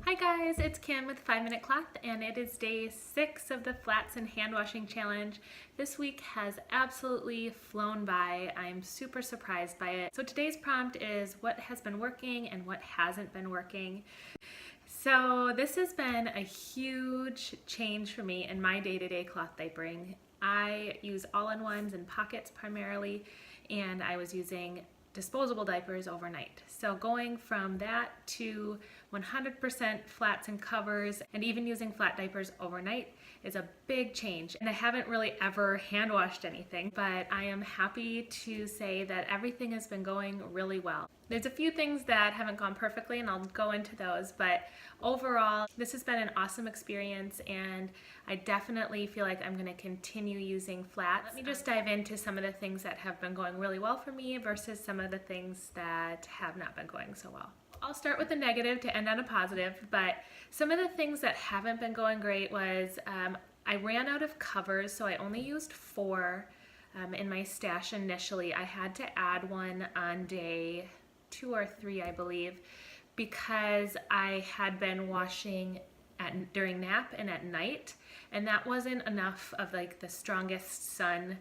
Hi guys, it's Kim with 5 Minute Cloth and it is day 6 of the flats and hand washing challenge. This week has absolutely flown by. I'm super surprised by it. So today's prompt is what has been working and what hasn't been working. So this has been a huge change for me in my day-to-day cloth diapering. I use all-in-ones and pockets primarily, and I was using disposable diapers overnight. So going from that to 100% flats and covers and even using flat diapers overnight is a big change. And I haven't really ever hand washed anything, but I am happy to say that everything has been going really well. There's a few things that haven't gone perfectly and I'll go into those, but overall this has been an awesome experience and I definitely feel like I'm going to continue using flats. Let me just dive into some of the things that have been going really well for me versus some of the things that have not been going so well. I'll start with the negative to end on a positive, but some of the things that haven't been going great was I ran out of covers, so I only used 4 in my stash initially. I had to add one on day 2 or 3, I believe, because I had been washing during nap and at night, and that wasn't enough of like the strongest sun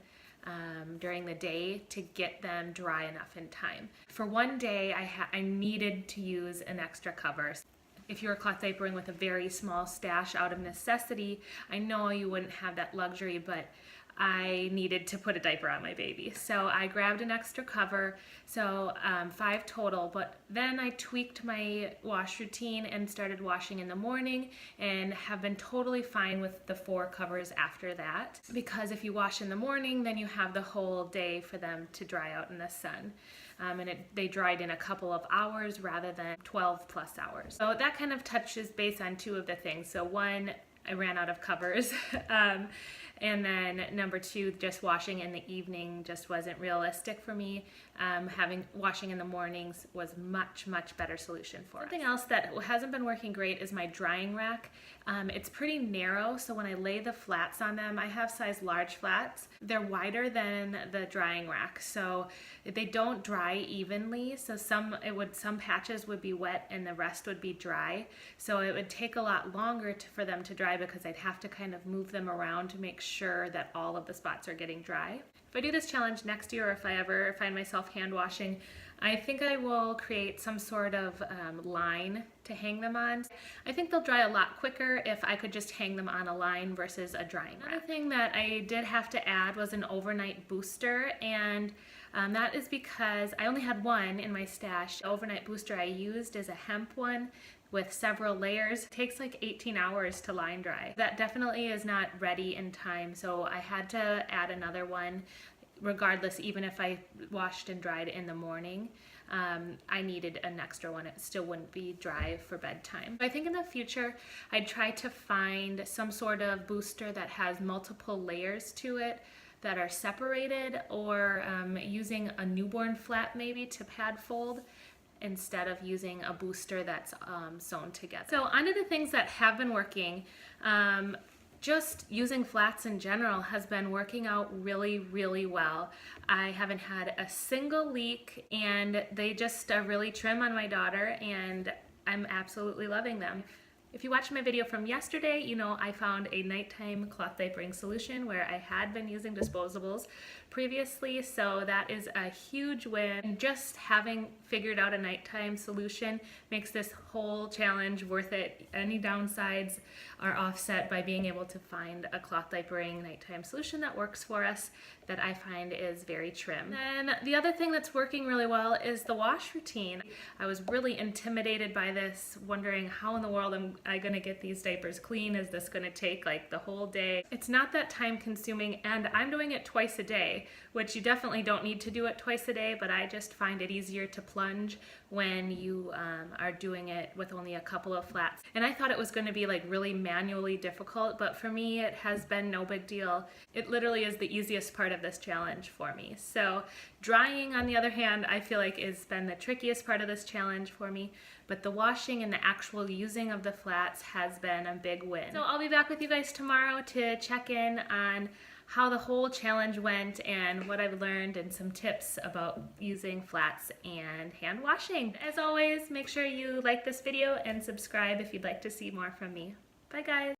during the day to get them dry enough in time. For one day, I needed to use an extra cover. If you're cloth diapering with a very small stash out of necessity, I know you wouldn't have that luxury, but I needed to put a diaper on my baby. So I grabbed an extra cover, so 5 total, but then I tweaked my wash routine and started washing in the morning and have been totally fine with the 4 covers after that. Because if you wash in the morning, then you have the whole day for them to dry out in the sun. They dried in a couple of hours rather than 12 plus hours. So that kind of touches base on 2 of the things. So 1, I ran out of covers. And then number 2, just washing in the evening just wasn't realistic for me. Washing in the mornings was much better solution for us. Something else that hasn't been working great is my drying rack. It's pretty narrow, so when I lay the flats on them, I have size large flats. They're wider than the drying rack, so they don't dry evenly. So some patches would be wet and the rest would be dry. So it would take a lot longer for them to dry because I'd have to kind of move them around to make sure that all of the spots are getting dry. If I do this challenge next year, or if I ever find myself hand washing, I think I will create some sort of line to hang them on. I think they'll dry a lot quicker if I could just hang them on a line versus a drying rack. Another thing that I did have to add was an overnight booster, and that is because I only had 1 in my stash. The overnight booster I used is a hemp one with several layers. It takes like 18 hours to line dry. That definitely is not ready in time, so I had to add another one regardless. Even if I washed and dried in the morning, I needed an extra one. It still wouldn't be dry for bedtime. I think in the future I'd try to find some sort of booster that has multiple layers to it that are separated, or using a newborn flat maybe to pad fold instead of using a booster that's sewn together. So onto the things that have been working. Just using flats in general has been working out really well. I haven't had a single leak, and they just are really trim on my daughter, and I'm absolutely loving them. If you watched my video from yesterday, you know I found a nighttime cloth diapering solution where I had been using disposables previously, so that is a huge win. Just having figured out a nighttime solution makes this whole challenge worth it. Any downsides are offset by being able to find a cloth diapering nighttime solution that works for us, that I find is very trim. Then the other thing that's working really well is the wash routine. I was really intimidated by this, wondering how in the world am I gonna get these diapers clean? Is this gonna take like the whole day? It's not that time consuming, and I'm doing it twice a day, which you definitely don't need to do it twice a day, but I just find it easier to plunge when you are doing it with only a couple of flats. And I thought it was gonna be like really manually difficult, but for me it has been no big deal. It literally is the easiest part of this challenge for me. So drying, on the other hand, I feel like has been the trickiest part of this challenge for me, but the washing and the actual using of the flats has been a big win. So I'll be back with you guys tomorrow to check in on how the whole challenge went and what I've learned and some tips about using flats and hand washing. As always, make sure you like this video and subscribe if you'd like to see more from me. Bye guys!